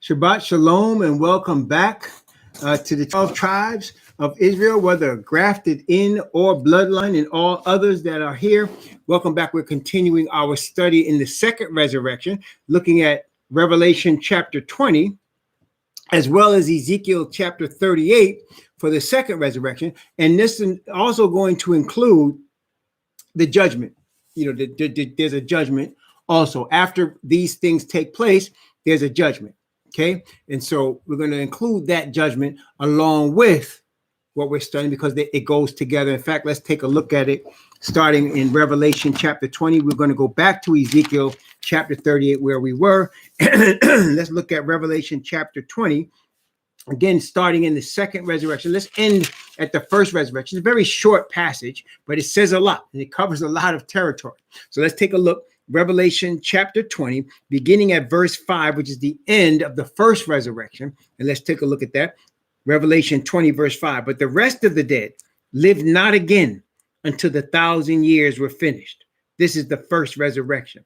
Shabbat Shalom and welcome back to the 12 tribes of Israel, whether grafted in or bloodline, and all others that are here. Welcome back. We're continuing our study in the second resurrection, looking at Revelation chapter 20, as well as Ezekiel chapter 38 for the second resurrection. And this is also going to include the judgment. There's a judgment also. After these things take place, there's a judgment. Okay, and so we're going to include that judgment along with what we're studying because it goes together. In fact, let's take a look at it starting in Revelation chapter 20. We're going to go back to Ezekiel chapter 38 where we were. Let's look at Revelation chapter 20. Again, starting in the second resurrection. Let's end at the first resurrection. It's a very short passage, but it says a lot and it covers a lot of territory. So let's take a look. Revelation chapter 20, beginning at verse 5, which is the end of the first resurrection. And let's take a look at that. Revelation 20, verse 5. But the rest of the dead lived not again until the 1,000 years were finished. This is the first resurrection.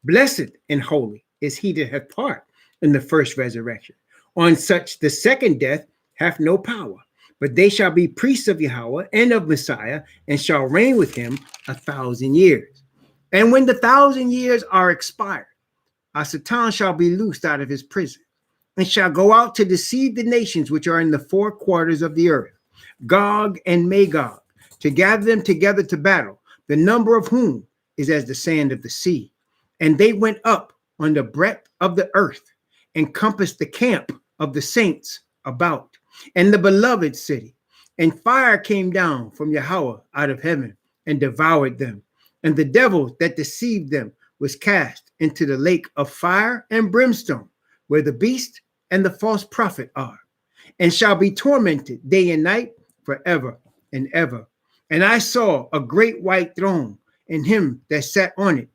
Blessed and holy is he that hath part in the first resurrection. On such the second death hath no power, but they shall be priests of Yahweh and of Messiah, and shall reign with him 1,000 years. And when the 1,000 years are expired, Satan shall be loosed out of his prison, and shall go out to deceive the nations which are in the four quarters of the earth, Gog and Magog, to gather them together to battle, the number of whom is as the sand of the sea. And they went up on the breadth of the earth, and compassed the camp of the saints about, and the beloved city. And fire came down from Yahweh out of heaven, and devoured them. And the devil that deceived them was cast into the lake of fire and brimstone, where the beast and the false prophet are, and shall be tormented day and night forever and ever. And I saw a great white throne, and him that sat on it,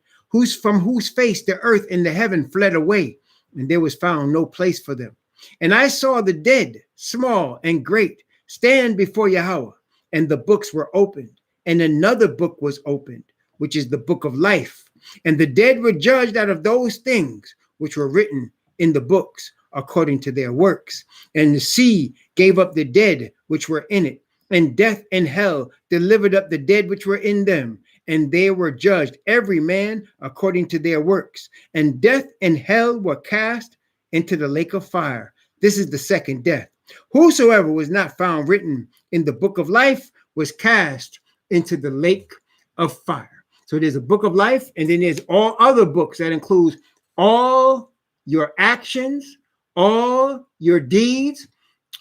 from whose face the earth and the heaven fled away, and there was found no place for them. And I saw the dead, small and great, stand before Yahweh, and the books were opened, and another book was opened, which is the book of life. And the dead were judged out of those things which were written in the books according to their works. And the sea gave up the dead which were in it, and death and hell delivered up the dead which were in them. And they were judged every man according to their works. And death and hell were cast into the lake of fire. This is the second death. Whosoever was not found written in the book of life was cast into the lake of fire. So there's a book of life, and then there's all other books that includes all your actions, all your deeds,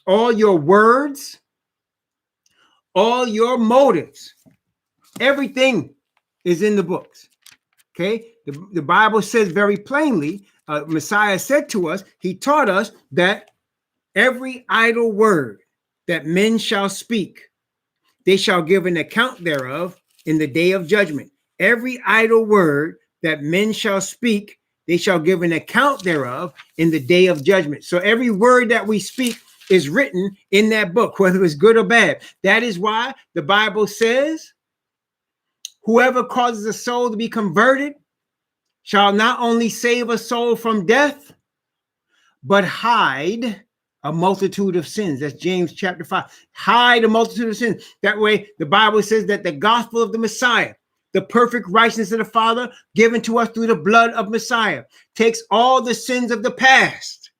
all your words, all your motives. Everything is in the books. Okay, the Bible says very plainly, Messiah said to us, he taught us that every idle word that men shall speak, they shall give an account thereof in the day of judgment. Every idle word that men shall speak, they shall give an account thereof in the day of judgment. So every word that we speak is written in that book, whether it's good or bad. That is why the Bible says, whoever causes a soul to be converted shall not only save a soul from death, but hide a multitude of sins. That's James chapter 5. Hide a multitude of sins. That way, the Bible says that the gospel of the Messiah, the perfect righteousness of the Father given to us through the blood of Messiah, takes all the sins of the past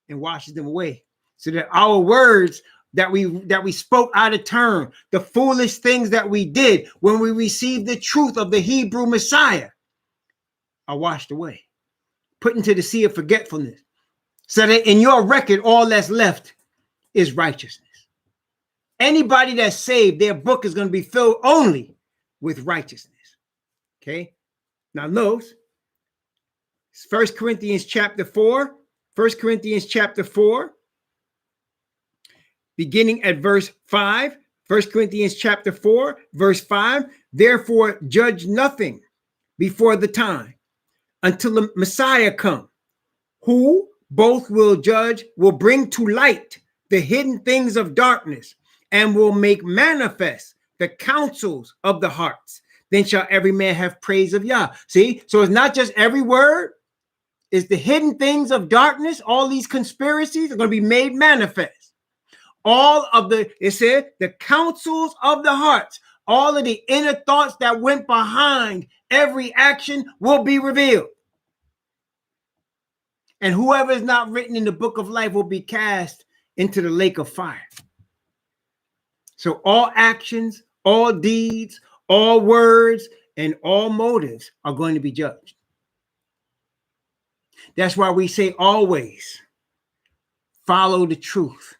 and washes them away, so that our words that we spoke out of turn, the foolish things that we did when we received the truth of the Hebrew Messiah, are washed away, put into the sea of forgetfulness, so that in your record, all that's left is righteousness. Anybody that's saved, their book is going to be filled only with righteousness. Okay. Now notice 1 Corinthians chapter 4, beginning at verse 5, 1 Corinthians chapter 4, verse 5. Therefore, judge nothing before the time until the Messiah come, who both will bring to light the hidden things of darkness, and will make manifest the counsels of the hearts. Then shall every man have praise of Yah. See, so it's not just every word is the hidden things of darkness, all these conspiracies are going to be made manifest. All of it said, the counsels of the hearts, all of the inner thoughts that went behind every action will be revealed. And whoever is not written in the book of life will be cast into the lake of fire. So all actions, all deeds, all words, and all motives are going to be judged. That's why we say always follow the truth.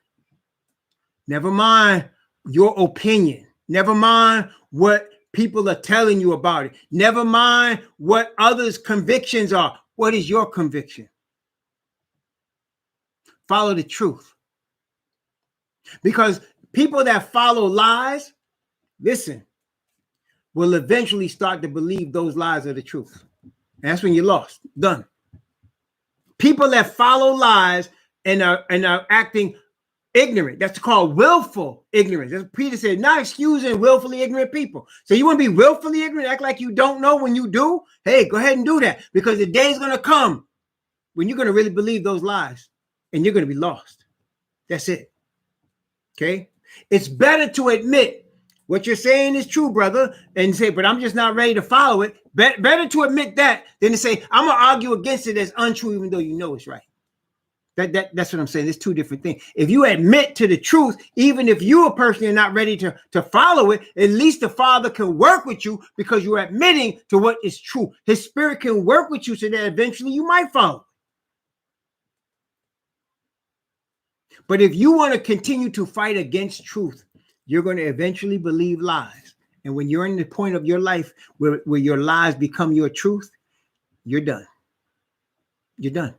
Never mind your opinion. Never mind what people are telling you about it. Never mind what others' convictions are. What is your conviction? Follow the truth. Because people that follow lies, listen, will eventually start to believe those lies are the truth. And that's when you're lost. Done. People that follow lies and are acting ignorant. That's called willful ignorance. As Peter said, not excusing willfully ignorant people. So you want to be willfully ignorant, act like you don't know when you do? Hey, go ahead and do that, because the day is going to come when you're going to really believe those lies and you're going to be lost. That's it. Okay? It's better to admit what you're saying is true, brother, and say, but I'm just not ready to follow it. Better to admit that than to say, I'm going to argue against it as untrue, even though you know it's right. That's what I'm saying. There's two different things. If you admit to the truth, even if you personally are not ready to follow it, at least the Father can work with you because you're admitting to what is true. His Spirit can work with you so that eventually you might follow. But if you want to continue to fight against truth, you're going to eventually believe lies. And when you're in the point of your life where your lies become your truth, you're done. You're done.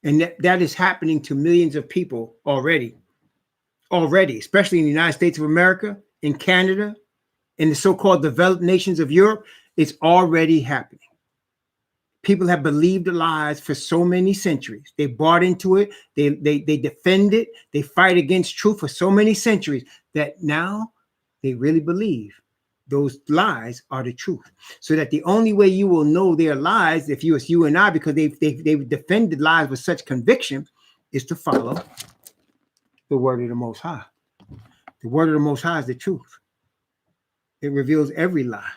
And that is happening to millions of people already, especially in the United States of America, in Canada, in the so-called developed nations of Europe. It's already happening. People have believed the lies for so many centuries. They bought into it. They defend it. They fight against truth for so many centuries that now they really believe those lies are the truth. So that the only way you will know their lies, if you and I, because they've defended lies with such conviction, is to follow the word of the Most High. The word of the Most High is the truth. It reveals every lie.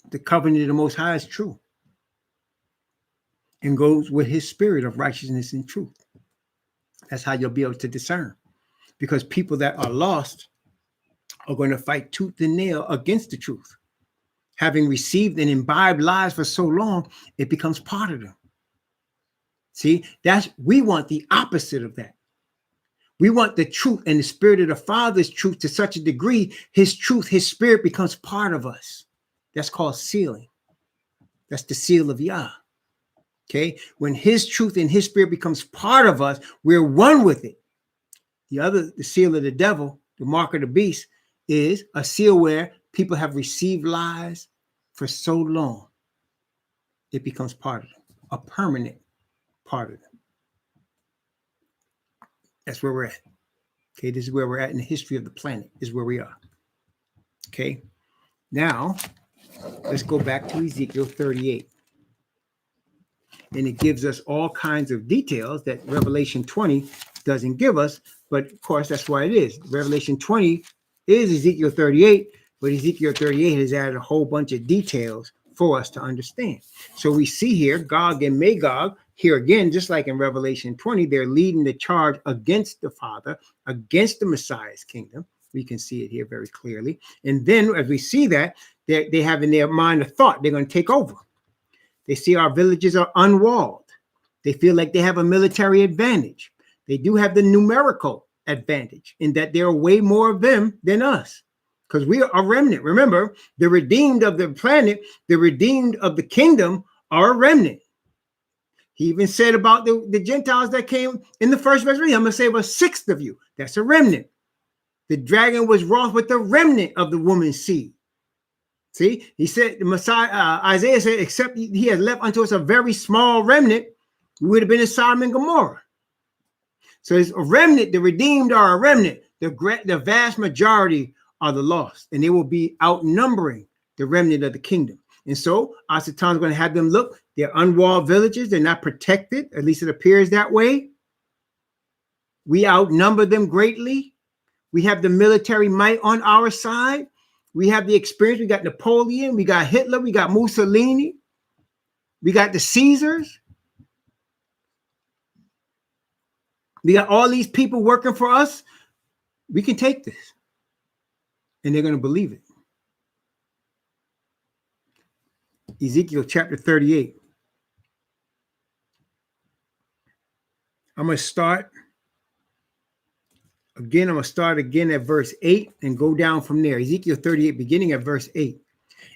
The covenant of the Most High is true and goes with his spirit of righteousness and truth. That's how you'll be able to discern. Because people that are lost are going to fight tooth and nail against the truth. Having received and imbibed lies for so long, it becomes part of them. See, we want the opposite of that. We want the truth and the spirit of the Father's truth to such a degree, his truth, his spirit becomes part of us. That's called sealing. That's the seal of Yah. Okay, when his truth and his spirit becomes part of us, we're one with it. The seal of the devil, the mark of the beast, is a seal where people have received lies for so long, it becomes part of them, a permanent part of them. That's where we're at. Okay, this is where we're at in the history of the planet, is where we are. Okay, now let's go back to Ezekiel 38. And it gives us all kinds of details that Revelation 20 doesn't give us. But of course, that's why it is. Revelation 20 is Ezekiel 38, but Ezekiel 38 has added a whole bunch of details for us to understand. So we see here Gog and Magog, here again, just like in Revelation 20, they're leading the charge against the Father, against the Messiah's kingdom. We can see it here very clearly. And then as we see that, they have in their mind a thought, they're going to take over. They see our villages are unwalled. They feel like they have a military advantage. They do have the numerical advantage in that there are way more of them than us because we are a remnant. Remember, the redeemed of the planet, the redeemed of the kingdom are a remnant. He even said about the Gentiles that came in the first verse, I'm going to save a sixth of you. That's a remnant. The dragon was wroth with the remnant of the woman's seed. See, he said, the Messiah, Isaiah said, except he has left unto us a very small remnant, we would have been in Sodom and Gomorrah. So it's a remnant, the redeemed are a remnant. The vast majority are the lost, and they will be outnumbering the remnant of the kingdom. And so Asatan's going to have them look. They're unwalled villages. They're not protected. At least it appears that way. We outnumber them greatly. We have the military might on our side. We have the experience. We got Napoleon. We got Hitler. We got Mussolini. We got the Caesars. We got all these people working for us. We can take this. And they're going to believe it. Ezekiel chapter 38. I'm going to start again. I'm going to start again at verse 8 and go down from there. Ezekiel 38, beginning at verse 8.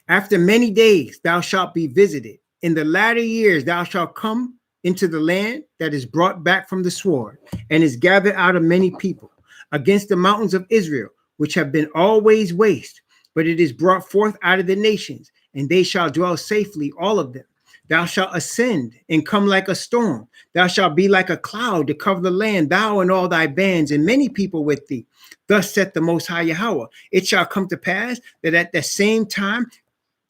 After many days thou shalt be visited. In the latter years thou shalt come into the land that is brought back from the sword and is gathered out of many people against the mountains of Israel, which have been always waste, but it is brought forth out of the nations, and they shall dwell safely, all of them. Thou shalt ascend and come like a storm. Thou shalt be like a cloud to cover the land, thou and all thy bands, and many people with thee. Thus saith the Most High Yahweh, it shall come to pass that at the same time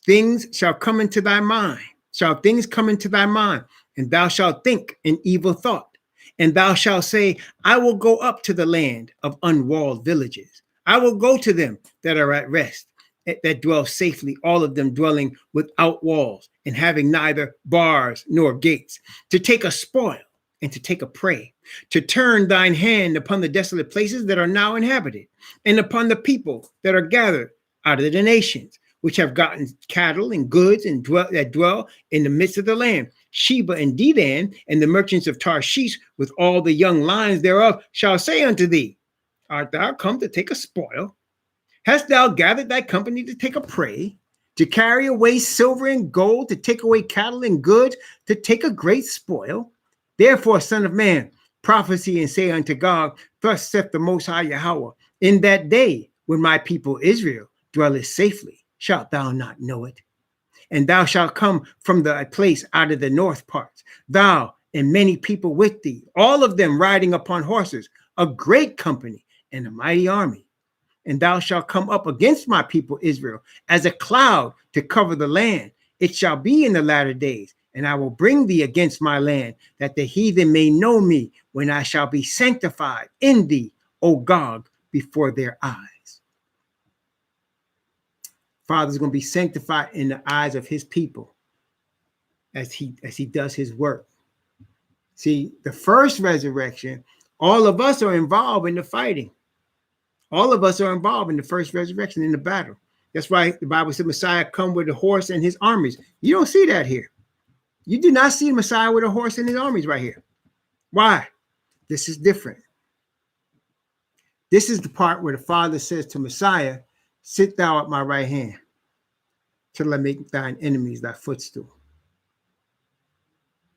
things shall come into thy mind. Shall things come into thy mind, and thou shalt think an evil thought. And thou shalt say, I will go up to the land of unwalled villages. I will go to them that are at rest, that dwell safely, all of them dwelling without walls and having neither bars nor gates, to take a spoil and to take a prey, to turn thine hand upon the desolate places that are now inhabited, and upon the people that are gathered out of the nations, which have gotten cattle and goods and dwell in the midst of the land. Sheba and Dedan and the merchants of Tarshish with all the young lions thereof shall say unto thee, art thou come to take a spoil? Hast thou gathered thy company to take a prey, to carry away silver and gold, to take away cattle and goods, to take a great spoil? Therefore, son of man, prophesy and say unto God, thus saith the Most High Yahweh, in that day when my people Israel dwelleth safely, shalt thou not know it? And thou shalt come from the place out of the north parts, thou and many people with thee, all of them riding upon horses, a great company and a mighty army. And thou shalt come up against my people Israel as a cloud to cover the land. It shall be in the latter days, and I will bring thee against my land, that the heathen may know me when I shall be sanctified in thee, O Gog, before their eyes. Father's going to be sanctified in the eyes of his people as he does his work. See, the first resurrection, all of us are involved in the fighting. All of us are involved in the first resurrection, in the battle. That's why the Bible said Messiah come with a horse and his armies. You don't see that here. You do not see Messiah with a horse and his armies right here. Why? This is different. This is the part where the Father says to Messiah, sit thou at my right hand till I make thine enemies thy footstool.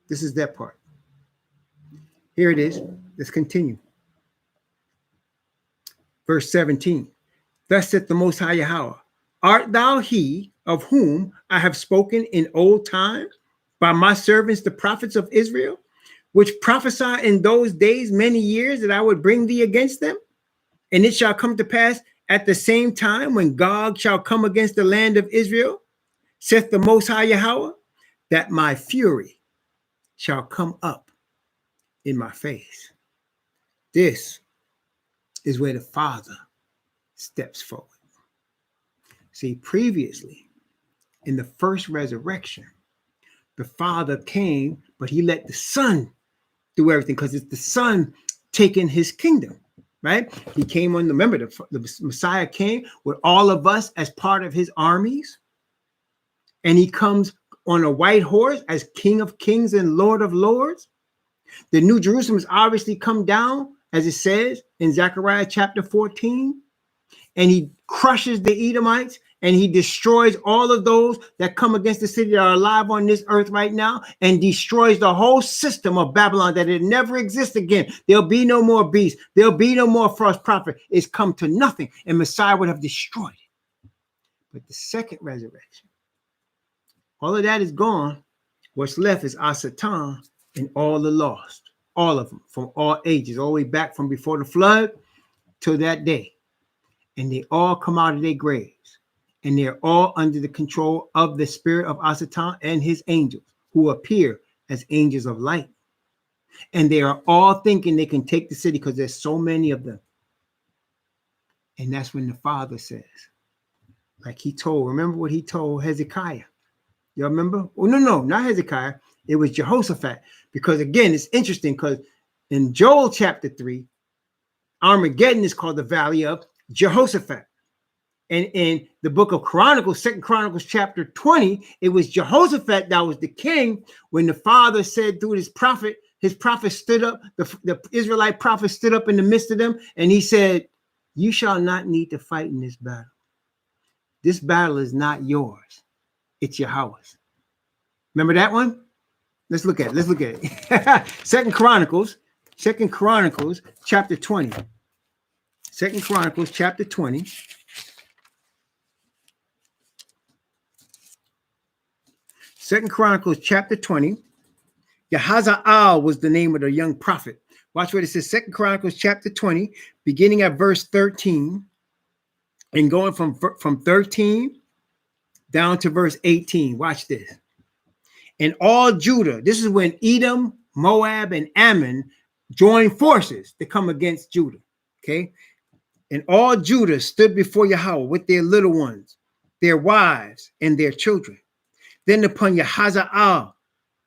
This is that part. Here it is. Let's continue. Verse 17. Thus saith the Most High Yahweh, art thou he of whom I have spoken in old times by my servants the prophets of Israel, which prophesy in those days many years that I would bring thee against them? And it shall come to pass at the same time when Gog shall come against the land of Israel, saith the Most High Yahweh, that my fury shall come up in my face. This is where the Father steps forward. See, previously, in the first resurrection, the Father came, but he let the Son do everything because it's the Son taking his kingdom, right? He came on, remember, the Messiah came with all of us as part of his armies, and he comes on a white horse as King of Kings and Lord of Lords. The New Jerusalem has obviously come down, as it says in Zechariah chapter 14, and he crushes the Edomites and he destroys all of those that come against the city that are alive on this earth right now, and destroys the whole system of Babylon, that it never exists again. There'll be no more beast. There'll be no more false prophet. It's come to nothing, and Messiah would have destroyed it. But the second resurrection, all of that is gone. What's left is Asatan and all the lost, all of them from all ages, all the way back from before the flood to that day. And they all come out of their graves, and they're all under the control of the spirit of Asatan and his angels, who appear as angels of light. And they are all thinking they can take the city because there's so many of them. And that's when the Father says, like he told, remember what he told Hezekiah? You remember? Oh, no, not Hezekiah. It was Jehoshaphat. Because again, it's interesting because in Joel chapter 3, Armageddon is called the Valley of Jehoshaphat. And in the book of Chronicles, 2 Chronicles chapter 20, it was Jehoshaphat that was the king when the Father said through his prophet stood up, the Israelite prophet stood up in the midst of them, and he said, you shall not need to fight in this battle. This battle is not yours. It's Yahweh's. Remember that one? Let's look at it. 2 Chronicles chapter 20. 2 Chronicles chapter 20. 2 Chronicles chapter 20. Yahaziel was the name of the young prophet. Watch what it says. 2 Chronicles chapter 20, beginning at verse 13 and going from 13 down to verse 18. Watch this. And all Judah, this is when Edom, Moab, and Ammon joined forces to come against Judah. Okay. And all Judah stood before Yahweh with their little ones, their wives, and their children. Then upon Yahaziel,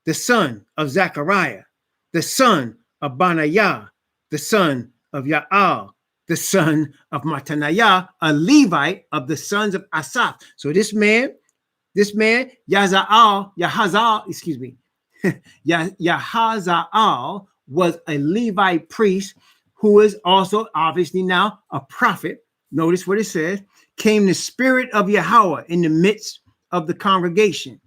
the son of Zechariah, the son of Benaiah, the son of Yael, the son of Mattaniah, a Levite of the sons of Asaph. So this man, Yahaziel was a Levite priest who is also obviously now a prophet. Notice what it says, came the spirit of Yahweh in the midst of the congregation.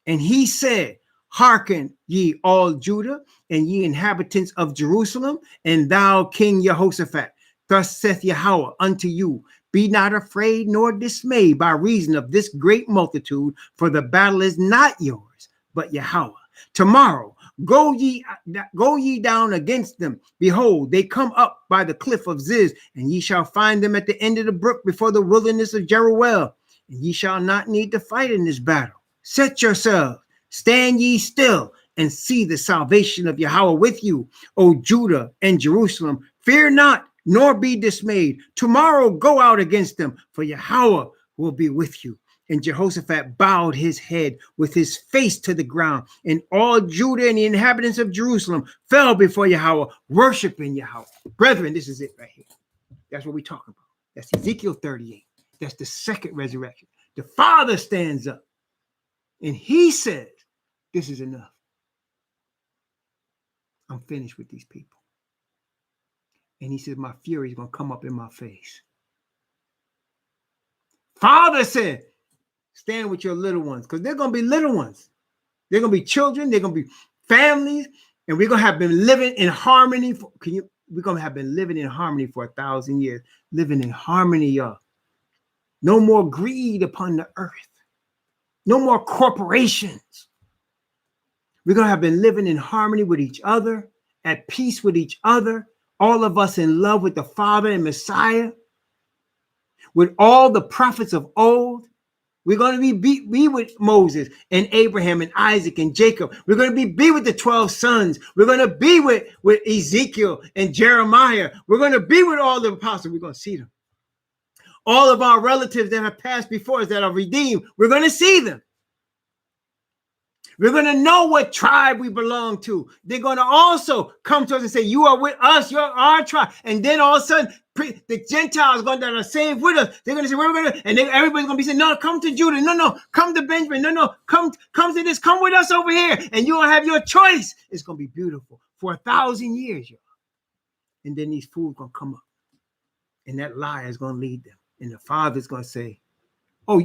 And he said, hearken ye all Judah and ye inhabitants of Jerusalem, and thou King Jehoshaphat. Thus saith Yahweh unto you, be not afraid nor dismayed by reason of this great multitude, for the battle is not yours, but Yahweh. Tomorrow go ye down against them. Behold, they come up by the cliff of Ziz, and ye shall find them at the end of the brook before the wilderness of Jeruel. And ye shall not need to fight in this battle. Set yourselves, stand ye still, and see the salvation of Yahweh with you, O Judah and Jerusalem. Fear not, nor be dismayed. Tomorrow go out against them, for Yahweh will be with you. And Jehoshaphat bowed his head with his face to the ground, and all Judah and the inhabitants of Jerusalem fell before Yahweh, worshiping Yahweh. Brethren, this is it right here. That's what we're talking about. That's Ezekiel 38. That's the second resurrection. The Father stands up, and he says, this is enough. I'm finished with these people. And he says, my fury is going to come up in my face. Father said, stand with your little ones, because they're going to be little ones. They're going to be children. They're going to be families. And we're going to have been living in harmony. We're going to have been living in harmony for 1,000 years. Living in harmony, y'all. No more greed upon the earth. No more corporations. We're going to have been living in harmony with each other, at peace with each other. All of us in love with the Father and Messiah. With all the prophets of old. We're going to be with Moses and Abraham and Isaac and Jacob. We're going to be with the 12 sons. We're going to be with Ezekiel and Jeremiah. We're going to be with all the apostles. We're going to see them. All of our relatives that have passed before us that are redeemed, we're going to see them. We're going to know what tribe we belong to. They're going to also come to us and say, you are with us, you're our tribe. And then all of a sudden, the Gentiles that are saved with us, they're going to say, we're going to, and then everybody's going to be saying, no, come to Judah. No, come to Benjamin. No, come to this. Come with us over here. And you'll have your choice. It's going to be beautiful for 1,000 years, y'all. And then these fools going to come up. And that lie is going to lead them. And the Father's going to say, oh,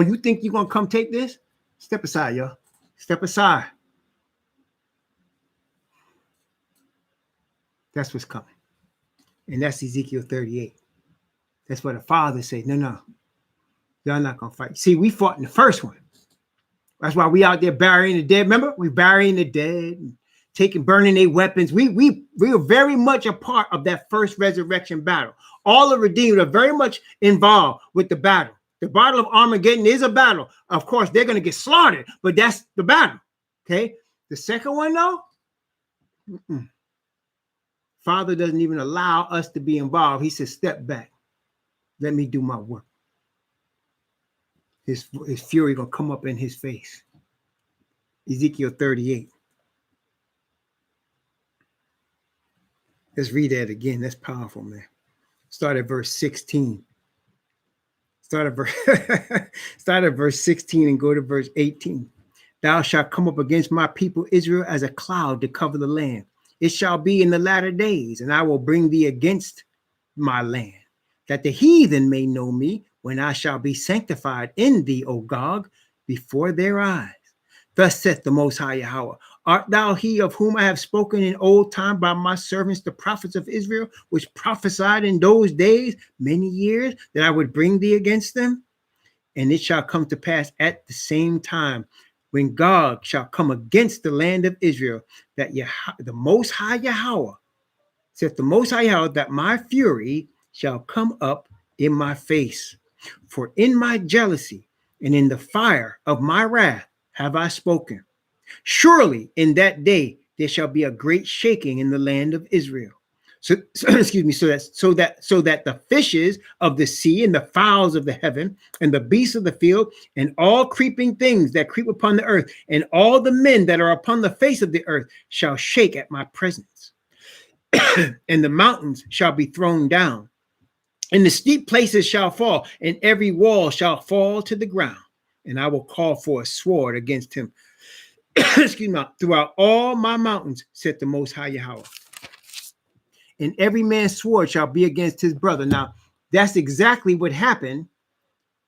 you think you're going to come take this? Step aside, y'all. Step aside. That's what's coming. And that's Ezekiel 38. That's what the Father said. No. Y'all not going to fight. See, we fought in the first one. That's why we out there burying the dead. Remember? We burying the dead and burning their weapons. We are very much a part of that first resurrection battle. All the redeemed are very much involved with the battle. The battle of Armageddon is a battle. Of course, they're going to get slaughtered, but that's the battle. Okay. The second one, though, Father doesn't even allow us to be involved. He says, step back. Let me do my work. His fury going to come up in his face. Ezekiel 38. Let's read that again. That's powerful, man. Start at verse 16. Start at verse 16 and go to verse 18. Thou shalt come up against my people Israel as a cloud to cover the land. It shall be in the latter days, and I will bring thee against my land, that the heathen may know me when I shall be sanctified in thee, O Gog, before their eyes. Thus saith the Most High Yahweh, art thou he of whom I have spoken in old time by my servants, the prophets of Israel, which prophesied in those days many years that I would bring thee against them? And it shall come to pass at the same time, when Gog shall come against the land of Israel, that the Most High Yahweh, saith the Most High Yahweh, that my fury shall come up in my face. For in my jealousy and in the fire of my wrath have I spoken. Surely in that day there shall be a great shaking in the land of Israel. So excuse me, so that the fishes of the sea and the fowls of the heaven and the beasts of the field and all creeping things that creep upon the earth and all the men that are upon the face of the earth shall shake at my presence. And the mountains shall be thrown down, and the steep places shall fall, and every wall shall fall to the ground. And I will call for a sword against him excuse me, throughout all my mountains, said the Most High Yahweh. And every man's sword shall be against his brother. Now, that's exactly what happened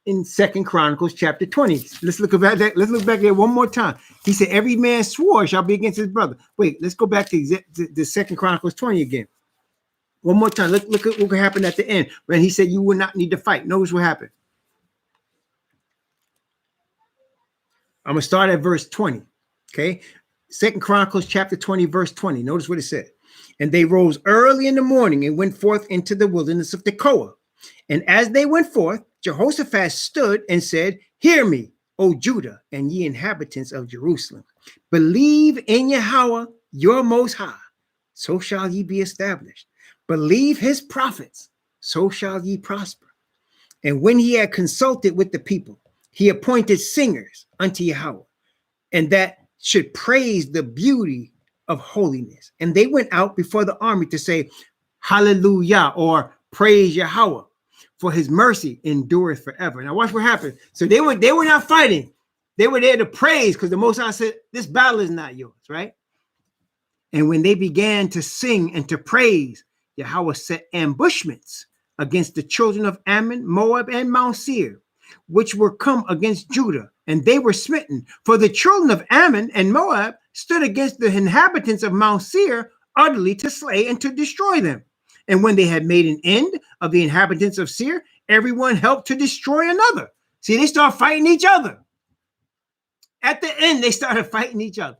in 2 Chronicles chapter 20. Let's look at that. Let's look back there one more time. He said, every man's sword shall be against his brother. Wait, let's go back to the 2 Chronicles 20 again. One more time. Look at what happened at the end when he said you will not need to fight. Notice what happened. I'm going to start at verse 20. Okay. 2 Chronicles chapter 20, verse 20. Notice what it said. And they rose early in the morning and went forth into the wilderness of Tekoa. And as they went forth, Jehoshaphat stood and said, hear me, O Judah, and ye inhabitants of Jerusalem. Believe in Yahweh, your Most High, so shall ye be established. Believe his prophets, so shall ye prosper. And when he had consulted with the people, he appointed singers unto Yahweh, and that should praise the beauty of holiness. And they went out before the army to say, hallelujah, or praise Yahweh, for his mercy endureth forever. Now watch what happened. So they were not fighting. They were there to praise, because the Most High said, this battle is not yours, right? And when they began to sing and to praise, Yahweh set ambushments against the children of Ammon, Moab, and Mount Seir, which were come against Judah, and they were smitten. For the children of Ammon and Moab stood against the inhabitants of Mount Seir utterly to slay and to destroy them. And when they had made an end of the inhabitants of Seir, everyone helped to destroy another. See, they start fighting each other. At the end, they started fighting each other.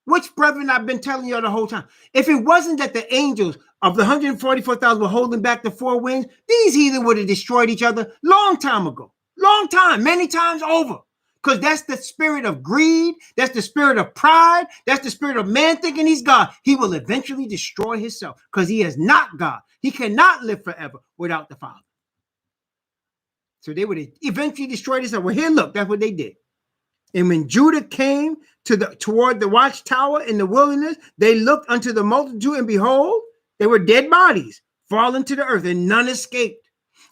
Which, brethren, I've been telling you the whole time. If it wasn't that the angels of the 144,000 were holding back the four winds, these heathen would have destroyed each other long time ago. Long time, many times over. Because that's the spirit of greed. That's the spirit of pride. That's the spirit of man thinking he's God. He will eventually destroy himself because he is not God. He cannot live forever without the Father. So they would eventually destroy themselves. Well, here, look, that's what they did. And when Judah came toward the watchtower in the wilderness, they looked unto the multitude, and behold, they were dead bodies fallen to the earth, and none escaped.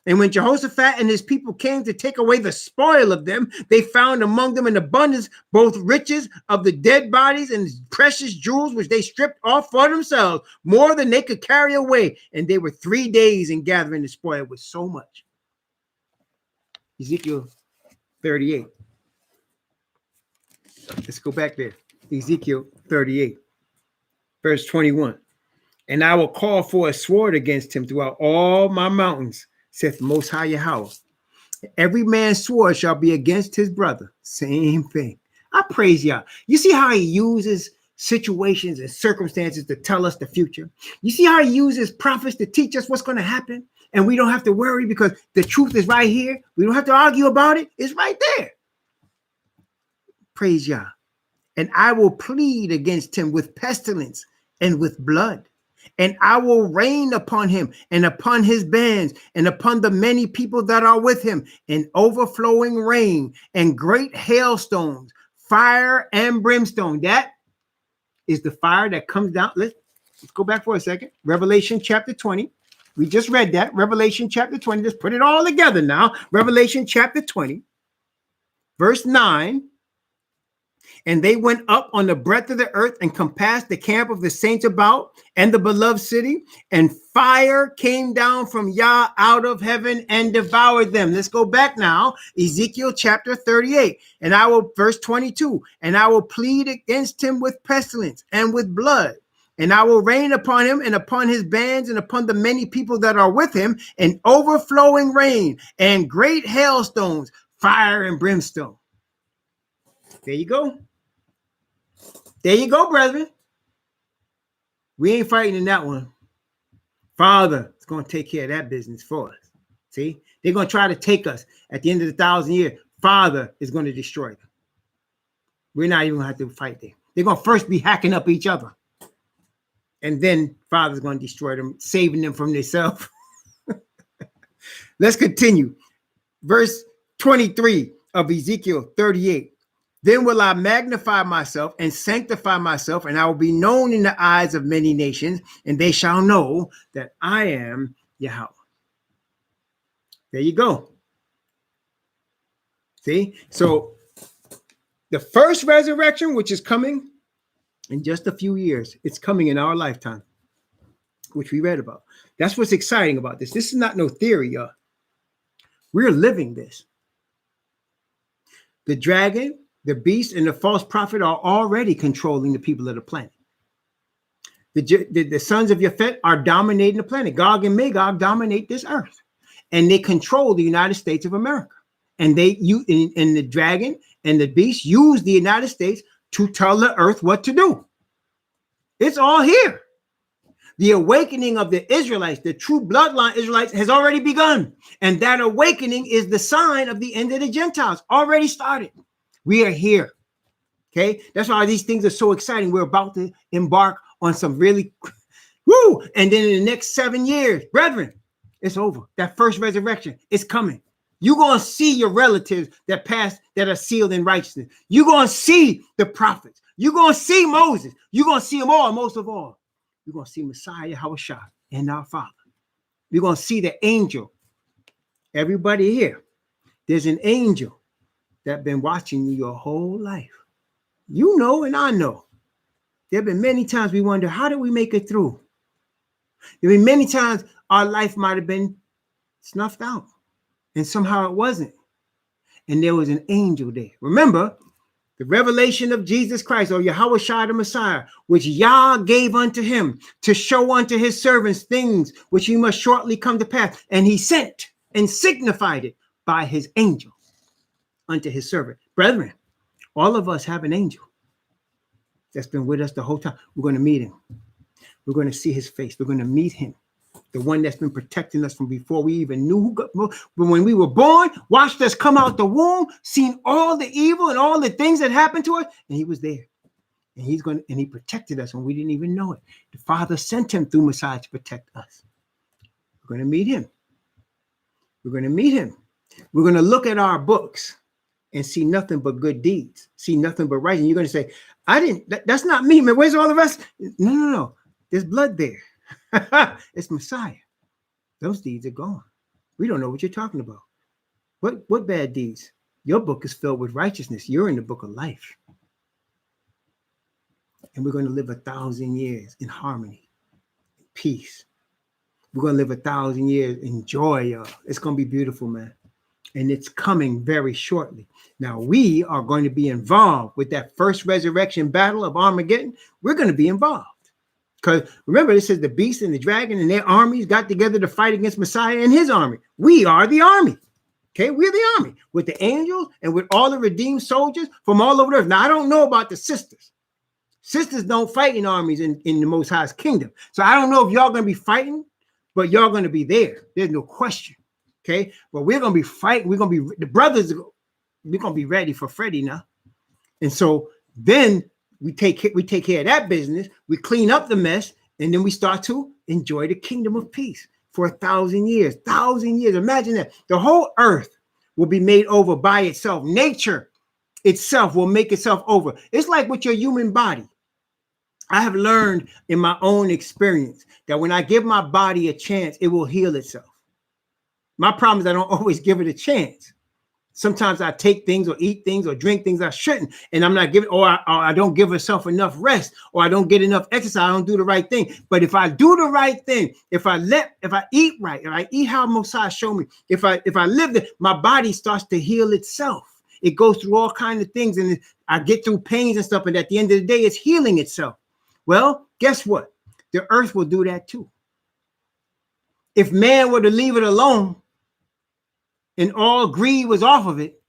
And when Jehoshaphat and his people came to take away the spoil of them, they found among them in abundance both riches of the dead bodies and precious jewels, which they stripped off for themselves, more than they could carry away. And they were 3 days in gathering the spoil with so much. Ezekiel 38. Let's go back there. Ezekiel 38, verse 21. And I will call for a sword against him throughout all my mountains, saith the Most High Yahweh. Every man's sword shall be against his brother. Same thing. I praise y'all. You see how he uses situations and circumstances to tell us the future. You see how he uses prophets to teach us what's going to happen? And we don't have to worry because the truth is right here. We don't have to argue about it. It's right there. Praise Yah. And I will plead against him with pestilence and with blood. And I will rain upon him and upon his bands and upon the many people that are with him, an overflowing rain and great hailstones, fire and brimstone. That is the fire that comes down. Let's go back for a second. Revelation chapter 20. We just read that. Revelation chapter 20. Let's put it all together now. Revelation chapter 20, verse 9. And they went up on the breadth of the earth and compassed the camp of the saints about and the beloved city. And fire came down from Yah out of heaven and devoured them. Let's go back now. Ezekiel chapter 38. And I will, verse 22, and I will plead against him with pestilence and with blood. And I will rain upon him and upon his bands and upon the many people that are with him, an overflowing rain and great hailstones, fire and brimstone. There you go. There you go, brethren. We ain't fighting in that one. Father is going to take care of that business for us. See, they're going to try to take us at the end of the 1,000 years. Father is going to destroy them. We're not even going to have to fight there. They're going to first be hacking up each other. And then Father's going to destroy them, saving them from themselves. Let's continue. Verse 23 of Ezekiel 38. Then will I magnify myself and sanctify myself, and I will be known in the eyes of many nations, and they shall know that I am Yahweh. There you go. See? So the first resurrection, which is coming in just a few years, it's coming in our lifetime, which we read about. That's what's exciting about this. This is not no theory, y'all. We're living this. The dragon, the beast, and the false prophet are already controlling the people of the planet. The sons of Japhet are dominating the planet. Gog and Magog dominate this earth, and they control the United States of America. And the dragon and the beast use the United States to tell the earth what to do. It's all here. The awakening of the Israelites, the true bloodline Israelites, has already begun. And that awakening is the sign of the end of the Gentiles. Already started. We are here. Okay. That's why these things are so exciting. We're about to embark on some really woo. And then in the next 7 years, brethren, it's over. That first resurrection is coming. You're going to see your relatives that passed, that are sealed in righteousness. You're going to see the prophets. You're going to see Moses. You're going to see them all. Most of all, you're going to see Messiah, Yahushua, and our Father. You're going to see the angel. Everybody here, there's an angel that's been watching you your whole life. You know, and I know. There have been many times we wonder, how did we make it through? There have been many times our life might have been snuffed out, and somehow it wasn't. And there was an angel there. Remember, the revelation of Jesus Christ, or Yahushua the Messiah, which Yah gave unto him to show unto his servants things which he must shortly come to pass. And he sent and signified it by his angel unto his servant. Brethren, all of us have an angel that's been with us the whole time. We're going to meet him. We're going to see his face. We're going to meet him. The one that's been protecting us from before we even knew but when we were born, watched us come out the womb, seen all the evil and all the things that happened to us, and he was there. And he protected us when we didn't even know it. The Father sent him through Messiah to protect us. We're going to meet him. We're going to meet him. We're going to look at our books and see nothing but good deeds, see nothing but right. And you're going to say, that's not me, man. Where's all the rest? No. There's blood there. It's Messiah. Those deeds are gone. We don't know what you're talking about. What bad deeds? Your book is filled with righteousness. You're in the book of life. And we're going to live 1,000 years in harmony, in peace. We're going to live 1,000 years in joy, y'all. It's going to be beautiful, man. And it's coming very shortly. Now, we are going to be involved with that first resurrection battle of Armageddon. We're going to be involved. Because remember, this is the beast and the dragon and their armies got together to fight against Messiah and his army. We are the army. Okay, we're the army with the angels and with all the redeemed soldiers from all over the earth. Now, I don't know about the sisters. Sisters don't fight in armies in the Most High's kingdom. So I don't know if y'all going to be fighting, but y'all going to be there. There's no question. Okay. But we're going to be fighting. We're going to be, the brothers, we're going to be ready for Freddie now. And so then we take care of that business. We clean up the mess. And then we start to enjoy the kingdom of peace for 1,000 years. 1,000 years. Imagine that. The whole earth will be made over by itself. Nature itself will make itself over. It's like with your human body. I have learned in my own experience that when I give my body a chance, it will heal itself. My problem is I don't always give it a chance. Sometimes I take things or eat things or drink things I shouldn't, and I'm not giving, or I don't give myself enough rest, or I don't get enough exercise. I don't do the right thing. But if I do the right thing, if I eat right, if I eat how Mosiah showed me, if I live there, my body starts to heal itself. It goes through all kinds of things, and I get through pains and stuff. And at the end of the day, it's healing itself. Well, guess what? The earth will do that too. If man were to leave it alone, and all greed was off of it,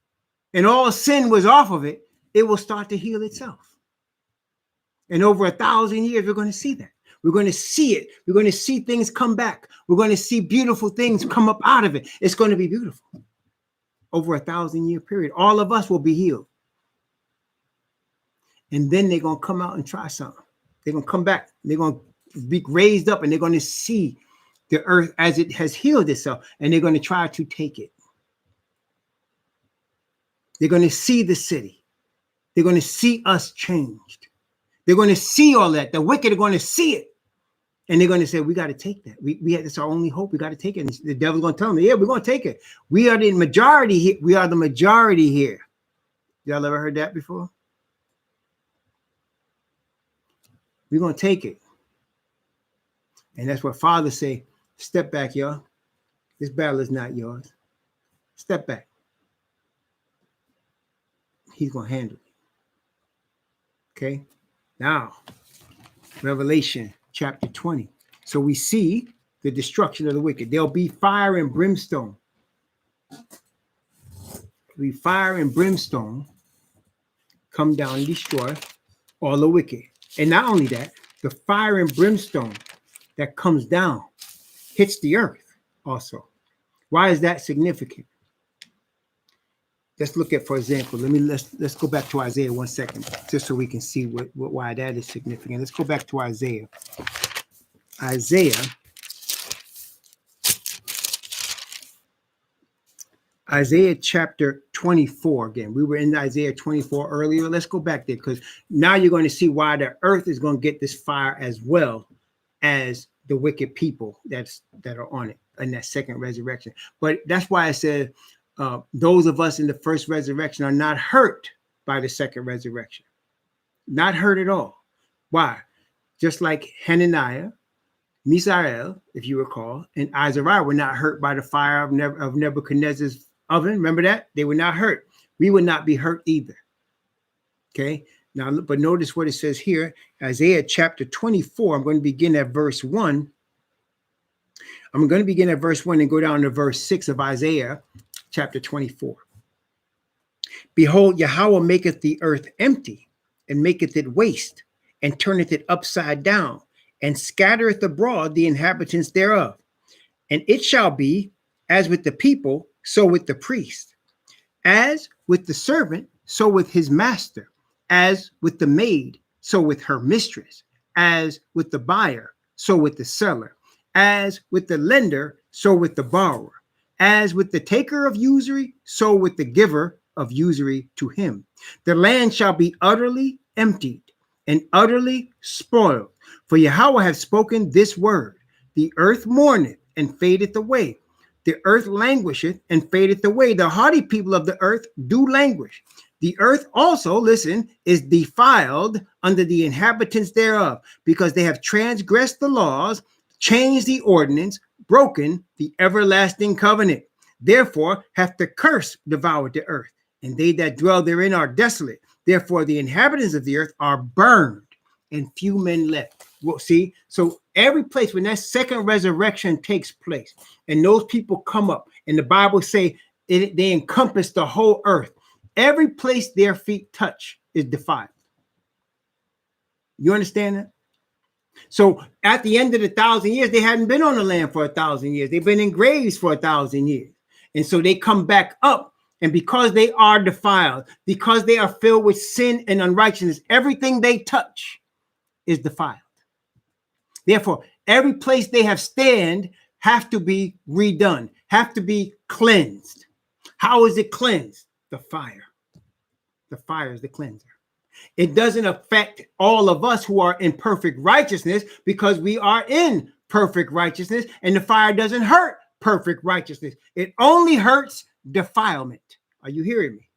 and all sin was off of it, it will start to heal itself. And over 1,000 years, we're going to see that. We're going to see it. We're going to see things come back. We're going to see beautiful things come up out of it. It's going to be beautiful. Over 1,000-year period, all of us will be healed. And then they're going to come out and try something. They're going to come back. They're going to be raised up, and they're going to see the earth as it has healed itself, and they're going to try to take it. They're going to see the city. They're going to see us changed. They're going to see all that. The wicked are going to see it. And they're going to say, we got to take that. It's our only hope. We got to take it. And the devil's going to tell them, yeah, we're going to take it. We are the majority here. We are the majority here. Y'all ever heard that before? We're going to take it. And that's what fathers say, step back, y'all. This battle is not yours. Step back. He's going to handle it. Okay. Now, Revelation chapter 20. So we see the destruction of the wicked. There'll be fire and brimstone. There'll be fire and brimstone come down and destroy all the wicked. And not only that, the fire and brimstone that comes down hits the earth also. Why is that significant? Let's look at, for example, let's go back to Isaiah 1 second, just so we can see why that is significant. Let's go back to Isaiah. Isaiah chapter 24 again. We were in Isaiah 24 earlier. Let's go back there, because now you're going to see why the earth is going to get this fire as well as the wicked people that are on it in that second resurrection. But that's why I said those of us in the first resurrection are not hurt by the second resurrection. Not hurt at all. Why? Just like Hananiah, Mishael, if you recall, and Azariah were not hurt by the fire of Nebuchadnezzar's oven. Remember that? They were not hurt. We would not be hurt either. Okay. Now, but notice what it says here, Isaiah chapter 24. I'm going to begin at verse 1. I'm going to begin at verse 1 and go down to verse 6 of Isaiah chapter 24. Behold, Yahweh maketh the earth empty, and maketh it waste, and turneth it upside down, and scattereth abroad the inhabitants thereof. And it shall be as with the people, so with the priest, as with the servant, so with his master, as with the maid, so with her mistress, as with the buyer, so with the seller, as with the lender, so with the borrower, as with the taker of usury, so with the giver of usury to him. The land shall be utterly emptied and utterly spoiled. For Yahweh hath spoken this word. The earth mourneth and fadeth away. The earth languisheth and fadeth away. The haughty people of the earth do languish. The earth also, listen, is defiled under the inhabitants thereof, because they have transgressed the laws, changed the ordinance, broken the everlasting covenant. Therefore hath the curse devoured the earth, and they that dwell therein are desolate. Therefore the inhabitants of the earth are burned, and few men left. Well, see, so every place when that second resurrection takes place, and those people come up, and the Bible say they encompass the whole earth. Every place their feet touch is defiled. You understand that? So at the end of the 1,000 years, they hadn't been on the land for 1,000 years. They've been in graves for 1,000 years. And so they come back up. And because they are defiled, because they are filled with sin and unrighteousness, everything they touch is defiled. Therefore, every place they have stand have to be redone, have to be cleansed. How is it cleansed? The fire. The fire is the cleanser. It doesn't affect all of us who are in perfect righteousness because we are in perfect righteousness, and the fire doesn't hurt perfect righteousness. It only hurts defilement. Are you hearing me?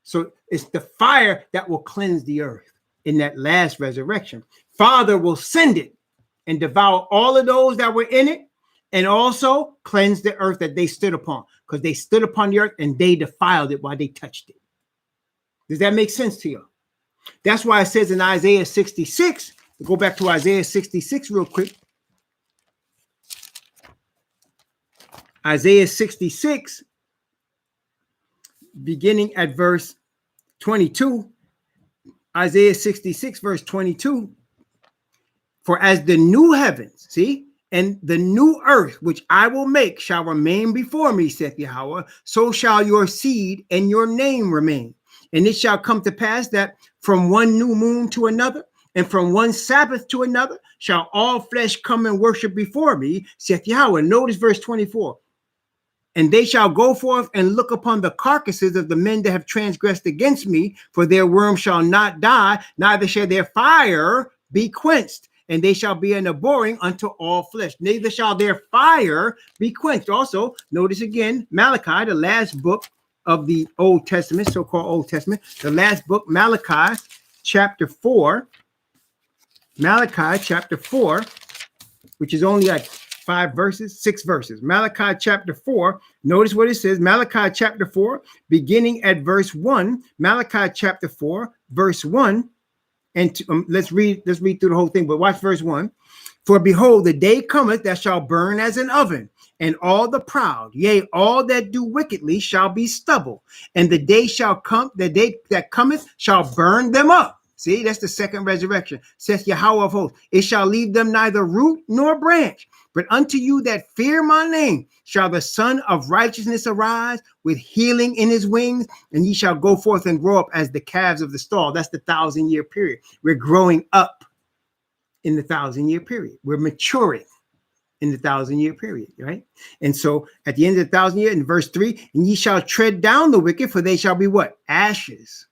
So it's the fire that will cleanse the earth in that last resurrection. Father will send it and devour all of those that were in it, and also cleanse the earth that they stood upon, because they stood upon the earth and they defiled it while they touched it. Does that make sense to you? That's why it says in Isaiah 66, go back to Isaiah 66 real quick. Isaiah 66, beginning at verse 22. Isaiah 66, verse 22. For as the new heavens, see, and the new earth, which I will make, shall remain before me, saith Yahweh, so shall your seed and your name remain. And it shall come to pass that from one new moon to another, and from one Sabbath to another, shall all flesh come and worship before me, saith Yahweh. Notice verse 24. And they shall go forth and look upon the carcasses of the men that have transgressed against me, for their worm shall not die, neither shall their fire be quenched. And they shall be an abhorring unto all flesh. Neither shall their fire be quenched. Also, notice again, Malachi, the last book of the Old Testament, so-called Old Testament, the last book, Malachi chapter 4. Malachi chapter 4, which is only like 6 verses. Malachi chapter 4, notice what it says. Malachi chapter 4, beginning at verse 1. Malachi chapter 4, verse 1. And let's read through the whole thing, but watch verse 1. For behold, the day cometh that shall burn as an oven, and all the proud, yea, all that do wickedly shall be stubble. And the day shall come, the day that cometh shall burn them up. See, that's the second resurrection. Saith Yahweh of hosts, it shall leave them neither root nor branch. But unto you that fear my name shall the Son of Righteousness arise with healing in his wings, and ye shall go forth and grow up as the calves of the stall. That's the 1,000-year period. We're growing up in the 1,000-year period. We're maturing in the 1,000-year period, right? And so at the end of the 1,000 year, in verse 3, and ye shall tread down the wicked, for they shall be what? Ashes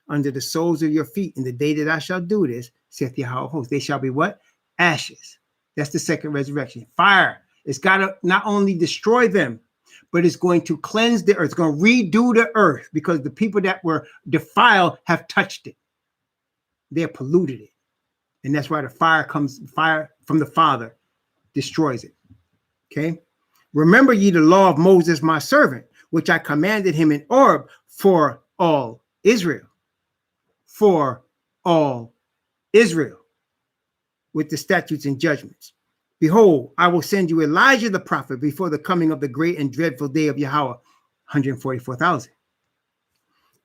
under the soles of your feet. In the day that I shall do this, saith Yahweh of hosts, they shall be what? Ashes. That's the second resurrection. Fire. It's got to not only destroy them, but it's going to cleanse the earth. It's going to redo the earth because the people that were defiled have touched it. They have polluted it. And that's why the fire from the Father destroys it. Okay. Remember ye the law of Moses, my servant, which I commanded him in Horeb for all Israel. For all Israel, with the statutes and judgments. Behold, I will send you Elijah the prophet before the coming of the great and dreadful day of Yahweh, 144,000.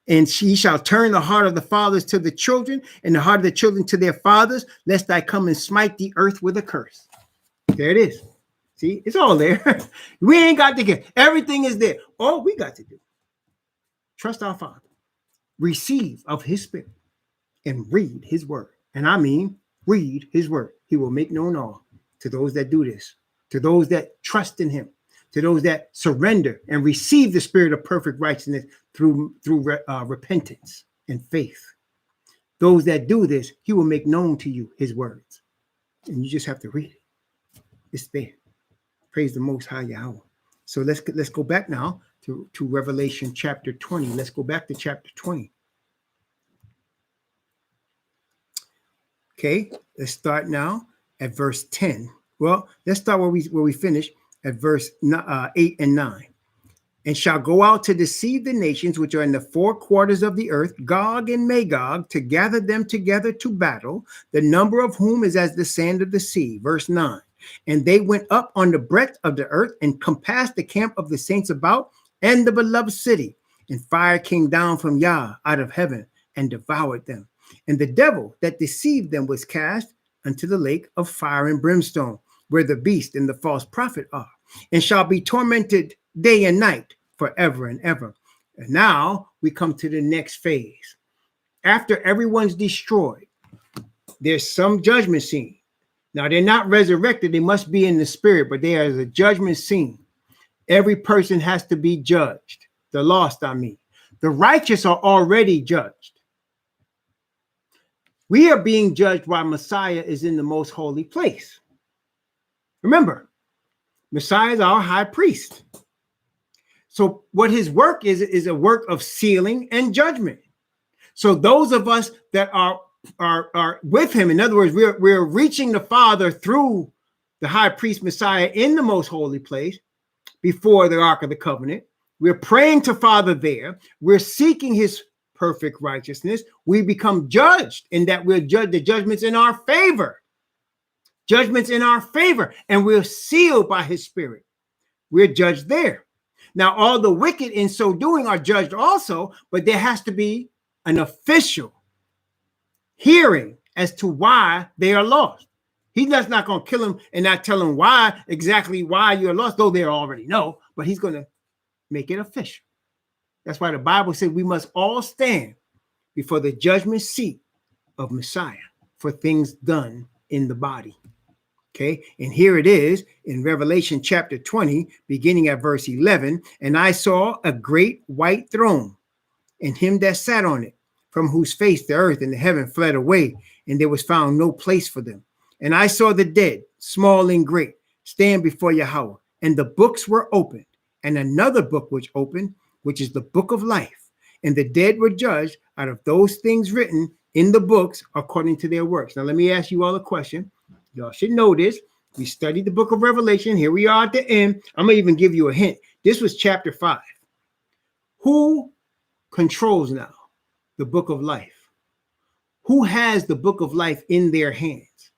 And she shall turn the heart of the fathers to the children, and the heart of the children to their fathers, lest I come and smite the earth with a curse. There it is. See, it's all there. We ain't got to get everything is there. All we got to do, trust our Father, receive of his spirit, and read his word. And I mean, read his word. He will make known all to those that do this, to those that trust in him, to those that surrender and receive the spirit of perfect righteousness through repentance and faith. Those that do this, he will make known to you his words. And you just have to read it. It's there. Praise the Most High Yahweh. So let's go back now to Revelation chapter 20. Let's go back to chapter 20. Okay, let's start now at verse 10. Well, let's start where we finish at verse 8 and 9. And shall go out to deceive the nations which are in the four quarters of the earth, Gog and Magog, to gather them together to battle, the number of whom is as the sand of the sea. Verse 9. And they went up on the breadth of the earth and compassed the camp of the saints about and the beloved city. And fire came down from Yah out of heaven and devoured them. And the devil that deceived them was cast unto the lake of fire and brimstone, where the beast and the false prophet are, and shall be tormented day and night forever and ever. And now we come to the next phase. After everyone's destroyed, there's some judgment scene. Now, they're not resurrected. They must be in the spirit, but there is a judgment scene. Every person has to be judged. The lost, I mean. The righteous are already judged. We are being judged while Messiah is in the most holy place. Remember, Messiah is our high priest. So what his work is a work of sealing and judgment. So those of us that are with him, in other words, we're reaching the Father through the high priest Messiah in the most holy place before the Ark of the Covenant. We're praying to Father there. We're seeking his perfect righteousness. We become judged in that we're judged. The judgment's in our favor. Judgment's in our favor, and we're sealed by his spirit. We're judged there. Now, all the wicked in so doing are judged also, but there has to be an official hearing as to why they are lost. He's just not going to kill them and not tell them exactly why you're lost, though they already know, but he's going to make it official. That's why the Bible said we must all stand before the judgment seat of Messiah for things done in the body. Okay, and here it is in Revelation chapter 20, beginning at verse 11. And I saw a great white throne, and him that sat on it, from whose face the earth and the heaven fled away, and there was found no place for them. And I saw the dead, small and great, stand before Yahweh, and the books were opened, and another book was opened, which is the book of life. And the dead were judged out of those things written in the books according to their works. Now, let me ask you all a question. Y'all should know this. We studied the book of Revelation. Here we are at the end. I'm going to even give you a hint. This was chapter 5. Who controls now the book of life? Who has the book of life in their hands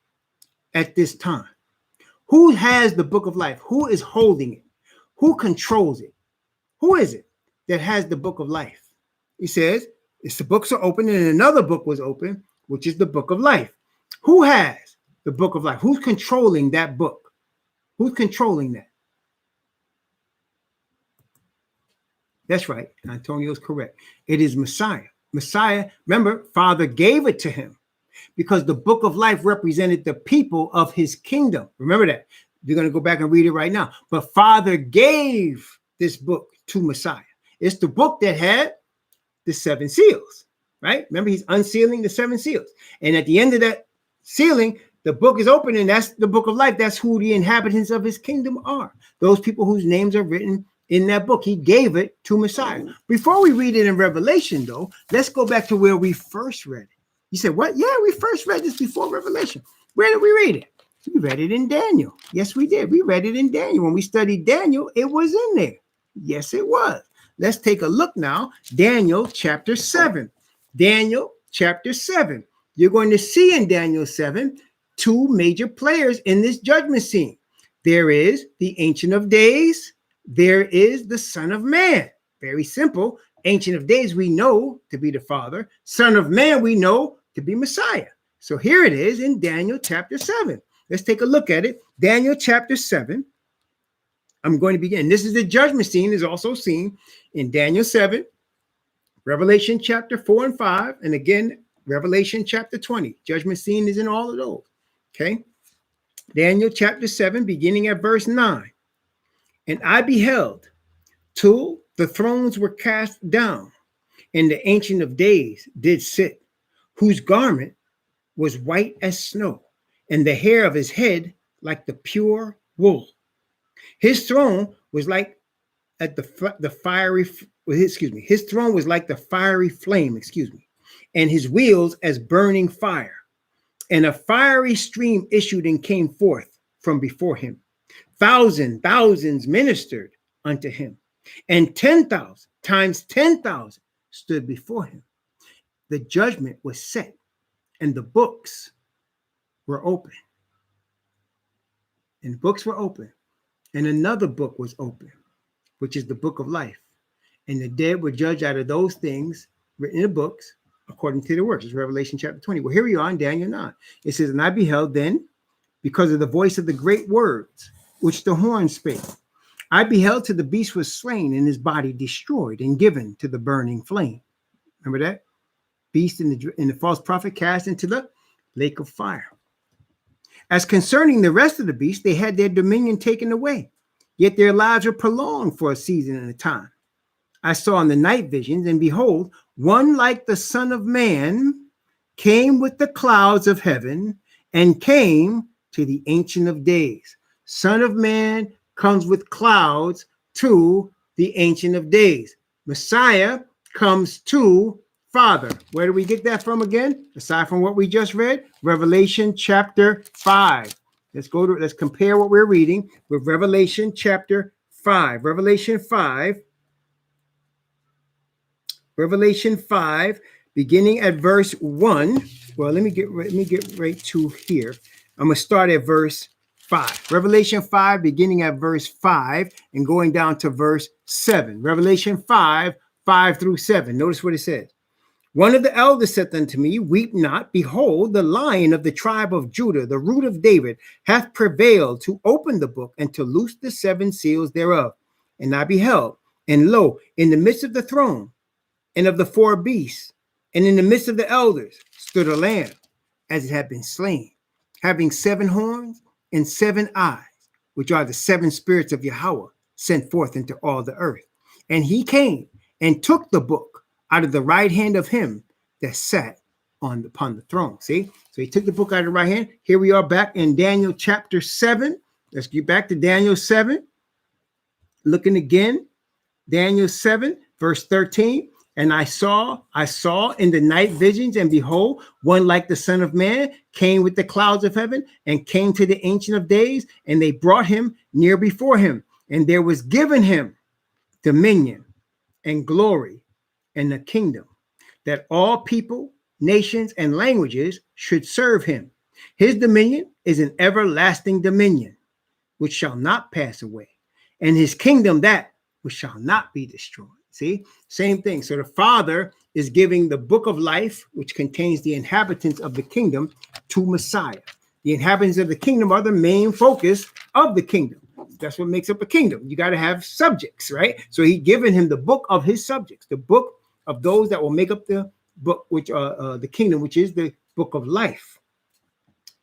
at this time? Who has the book of life? Who is holding it? Who controls it? Who is it that has the book of life? He says, it's the books are open, and another book was open, which is the book of life. Who has the book of life? Who's controlling that book? Who's controlling that? That's right. Antonio's correct. It is Messiah. Messiah, remember, Father gave it to him because the book of life represented the people of his kingdom. Remember that. You're going to go back and read it right now. But Father gave this book to Messiah. It's the book that had the 7 seals, right? Remember, he's unsealing the 7 seals. And at the end of that sealing, the book is open, and that's the book of life. That's who the inhabitants of his kingdom are. Those people whose names are written in that book. He gave it to Messiah. Before we read it in Revelation, though, let's go back to where we first read it. You said, what? Yeah, we first read this before Revelation. Where did we read it? We read it in Daniel. Yes, we did. We read it in Daniel. When we studied Daniel, it was in there. Yes, it was. Let's take a look now. Daniel chapter 7. Daniel chapter 7. You're going to see in Daniel 7 2 major players in this judgment scene. There is the Ancient of Days. There is the Son of Man. Very simple. Ancient of Days we know to be the Father. Son of Man we know to be Messiah. So here it is in Daniel chapter 7. Let's take a look at it. Daniel chapter 7. I'm going to begin. This is the judgment scene, is also seen in Daniel 7, Revelation chapter 4 and 5, and again, Revelation chapter 20. Judgment scene is in all of those. Okay. Daniel chapter 7, beginning at verse 9. And I beheld till the thrones were cast down, and the Ancient of Days did sit, whose garment was white as snow, and the hair of his head like the pure wool. His throne was like at the fiery, his throne was like the fiery flame, and his wheels as burning fire. And a fiery stream issued and came forth from before him. Thousands ministered unto him, and 10,000 times 10,000 stood before him. The judgment was set, and the books were open. And books were open, and another book was open, which is the book of life. And the dead were judged out of those things written in the books according to their works. It's Revelation chapter 20. Well, here we are in Daniel 9. It says, and I beheld then, because of the voice of the great words, which the horn spake, I beheld till the beast was slain and his body destroyed and given to the burning flame. Remember that? Beast and the false prophet cast into the lake of fire. As concerning the rest of the beasts, they had their dominion taken away, yet their lives were prolonged for a season and a time. I saw in the night visions, and behold, one like the Son of Man came with the clouds of heaven and came to the Ancient of Days. Son of Man comes with clouds to the Ancient of Days. Messiah comes to Father. Where do we get that from again? Aside from what we just read, Revelation chapter 5. Let's compare what we're reading with Revelation chapter 5. Revelation 5, beginning at verse 1. Well, let me get right to here. I'm going to start at verse 5. Revelation 5, beginning at verse 5 and going down to verse 7. Revelation 5, 5 through 7. Notice what it says. One of the elders said unto me, weep not. Behold, the Lion of the tribe of Judah, the root of David, hath prevailed to open the book and to loose the 7 seals thereof. And I beheld, and lo, in the midst of the throne and of the 4 beasts, and in the midst of the elders, stood a lamb, as it had been slain, having 7 horns and 7 eyes, which are the 7 spirits of Yahweh, sent forth into all the earth. And he came and took the book out of the right hand of him that sat upon the throne. See? So he took the book out of the right hand. Here we are back in Daniel chapter 7. Let's get back to Daniel 7. Looking again, Daniel 7, verse 13. And I saw in the night visions, and behold, one like the Son of Man came with the clouds of heaven and came to the Ancient of Days, and they brought him near before him. And there was given him dominion and glory and the kingdom, that all people, nations, and languages should serve him. His dominion is an everlasting dominion, which shall not pass away, and his kingdom that which shall not be destroyed. See, same thing. So the Father is giving the book of life, which contains the inhabitants of the kingdom, to Messiah. The inhabitants of the kingdom are the main focus of the kingdom. That's what makes up a kingdom. You got to have subjects, right? So he given him the book of his subjects, the book of those that will make up the book, which are the kingdom, which is the book of life.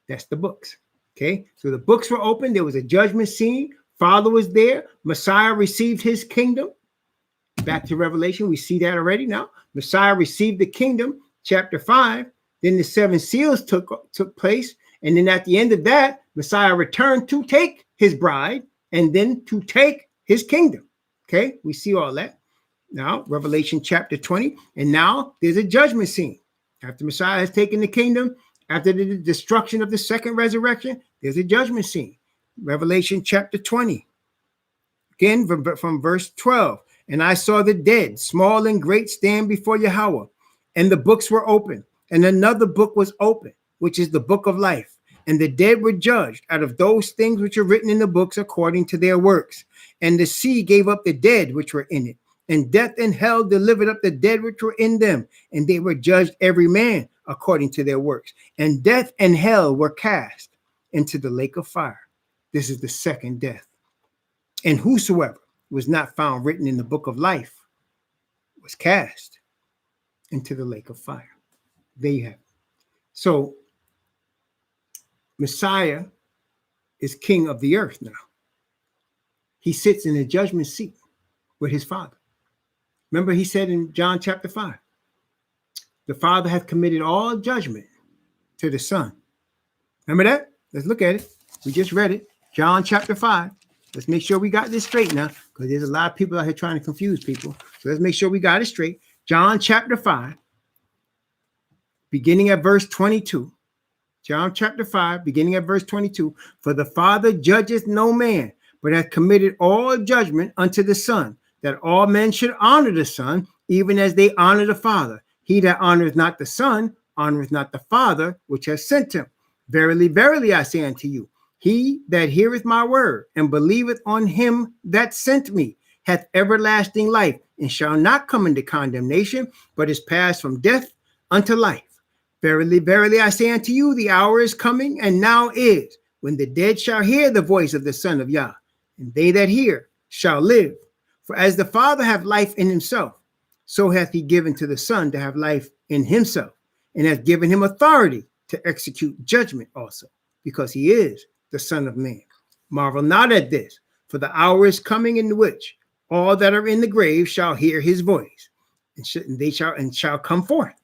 That's the books. Okay. So the books were open. There was a judgment scene. Father was there. Messiah received his kingdom. Back to Revelation. We see that already now. Messiah received the kingdom, chapter 5. Then the 7 seals took place. And then at the end of that, Messiah returned to take his bride and then to take his kingdom. Okay. We see all that. Now, Revelation chapter 20, and now there's a judgment scene. After Messiah has taken the kingdom, after the destruction of the second resurrection, there's a judgment scene. Revelation chapter 20, again from verse 12. And I saw the dead, small and great, stand before Yahweh, and the books were open, and another book was open, which is the book of life. And the dead were judged out of those things which are written in the books according to their works. And the sea gave up the dead which were in it. And death and hell delivered up the dead which were in them, and they were judged every man according to their works. And death and hell were cast into the lake of fire. This is the second death. And whosoever was not found written in the book of life was cast into the lake of fire. There you have it. So Messiah is king of the earth now. He sits in the judgment seat with his Father. Remember, he said in John chapter 5, the Father hath committed all judgment to the Son. Remember that? Let's look at it. We just read it. John chapter 5. Let's make sure we got this straight now, because there's a lot of people out here trying to confuse people. So let's make sure we got it straight. John chapter 5, beginning at verse 22. John chapter 5, beginning at verse 22. For the Father judgeth no man, but hath committed all judgment unto the Son, that all men should honor the Son, even as they honor the Father. He that honoreth not the Son, honoreth not the Father, which has sent him. Verily, verily, I say unto you, he that heareth my word, and believeth on him that sent me, hath everlasting life, and shall not come into condemnation, but is passed from death unto life. Verily, verily, I say unto you, the hour is coming, and now is, when the dead shall hear the voice of the Son of Yah, and they that hear shall live. For as the Father hath life in himself, so hath he given to the Son to have life in himself, and hath given him authority to execute judgment also, because he is the Son of Man. Marvel not at this, for the hour is coming in which all that are in the grave shall hear his voice, and they shall come forth.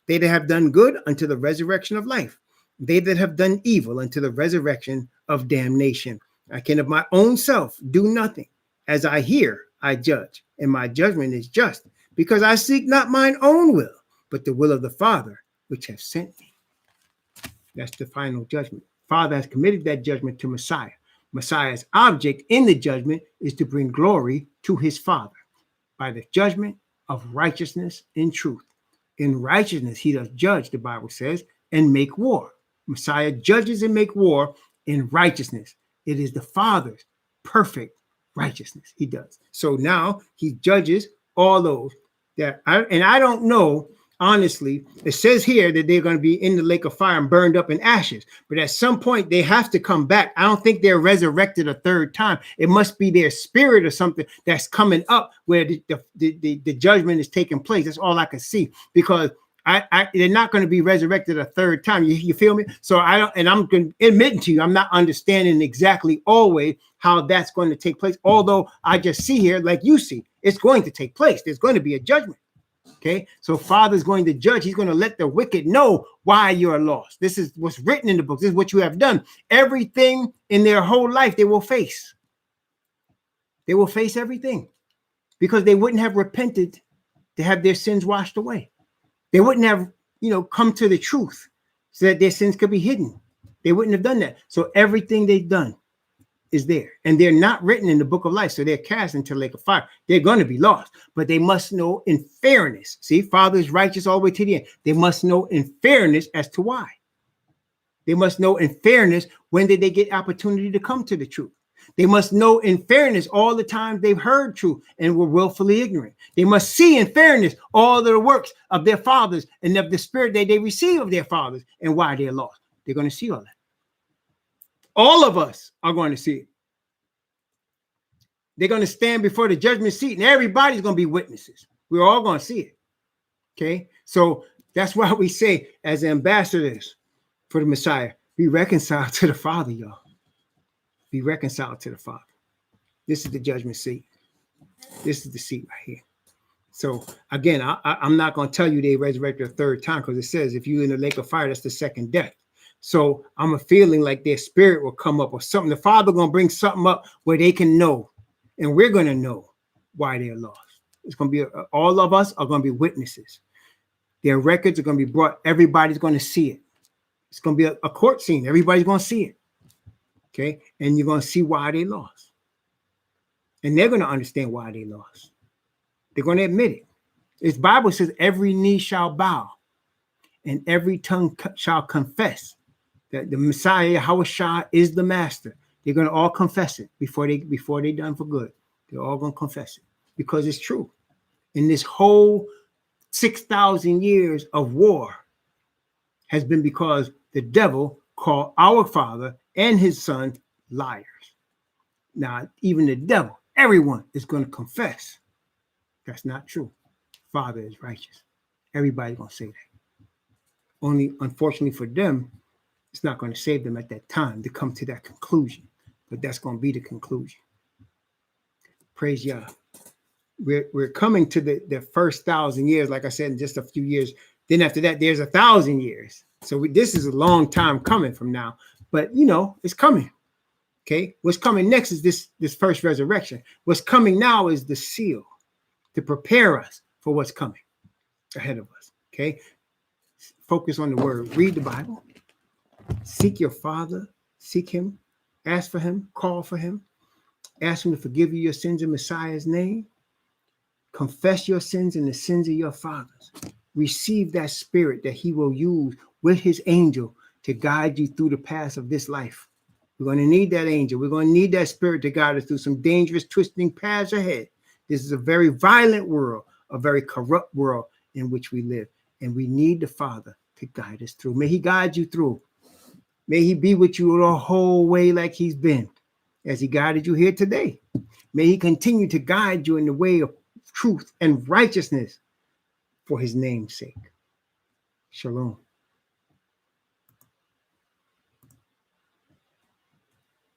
They that have done good unto the resurrection of life, they that have done evil unto the resurrection of damnation. I can of my own self do nothing. As I hear, I judge, and my judgment is just, because I seek not mine own will, but the will of the Father which hath sent me. That's the final judgment. Father has committed that judgment to Messiah. Messiah's object in the judgment is to bring glory to his Father by the judgment of righteousness and truth. In righteousness, he does judge, the Bible says, and make war. Messiah judges and make war in righteousness. It is the Father's perfect righteousness he does. So now he judges all those that, I don't know, honestly, it says here that they're going to be in the lake of fire and burned up in ashes. But at some point, they have to come back. I don't think they're resurrected a third time. It must be their spirit or something that's coming up where the judgment is taking place. That's all I can see, because they're not going to be resurrected a third time. You feel me? So I'm admitting to you, I'm not understanding exactly always how that's going to take place. Although I just see here, like you see, it's going to take place. There's going to be a judgment. Okay, so Father's going to judge. He's going to let the wicked know why you're lost. This is what's written in the book. This is what you have done. Everything in their whole life they will face. They will face everything because they wouldn't have repented to have their sins washed away. They wouldn't have, come to the truth so that their sins could be hidden. They wouldn't have done that. So everything they've done is there, and they're not written in the book of life. So they're cast into the lake of fire. They're going to be lost, but they must know in fairness. See, Father is righteous all the way to the end. They must know in fairness as to why. They must know in fairness when did they get opportunity to come to the truth. They must know in fairness all the times they've heard truth and were willfully ignorant. They must see in fairness all the works of their fathers and of the spirit that they receive of their fathers and why they're lost. They're going to see all that. All of us are going to see it. They're going to stand before the judgment seat, and everybody's going to be witnesses. We're all going to see it. Okay? So that's why we say, as ambassadors for the Messiah, be reconciled to the Father, y'all. Be reconciled to the Father. This is the judgment seat. This is the seat right here. So again, I'm not going to tell you they resurrected a third time, because it says if you're in the lake of fire, that's the second death. So I'm a feeling like their spirit will come up or something. The Father going to bring something up where they can know, and we're going to know why they're lost. It's going to be all of us are going to be witnesses. Their records are going to be brought. Everybody's going to see it. It's going to be a court scene. Everybody's going to see it. Okay, and you're going to see why they lost, and they're going to understand why they lost. They're going to admit it. This Bible says every knee shall bow, and every tongue shall confess that the Messiah, Yahweh, is the Master. They're going to all confess it before they done for good. They're all going to confess it because it's true. In this whole 6,000 years of war has been because the devil called our Father and his Son liars. Now, even the devil, everyone is going to confess that's not true. Father is righteous. Everybody's going to say that. Only, unfortunately for them, it's not going to save them at that time to come to that conclusion. But that's going to be the conclusion. Praise Yah. We're coming to the first 1,000 years, like I said, in just a few years. Then after that, there's 1,000 years. So this is a long time coming from now. But, it's coming. Okay? What's coming next is this first resurrection. What's coming now is the seal to prepare us for what's coming ahead of us. Okay? Focus on the word. Read the Bible. Seek your Father. Seek him. Ask for him. Call for him. Ask him to forgive you your sins in Messiah's name. Confess your sins and the sins of your fathers. Receive that spirit that he will use with his angel to guide you through the paths of this life. We're going to need that angel. We're going to need that spirit to guide us through some dangerous, twisting paths ahead. This is a very violent world, a very corrupt world in which we live. And we need the Father to guide us through. May he guide you through. May he be with you the whole way like he's been, as he guided you here today. May he continue to guide you in the way of truth and righteousness for his name's sake. Shalom.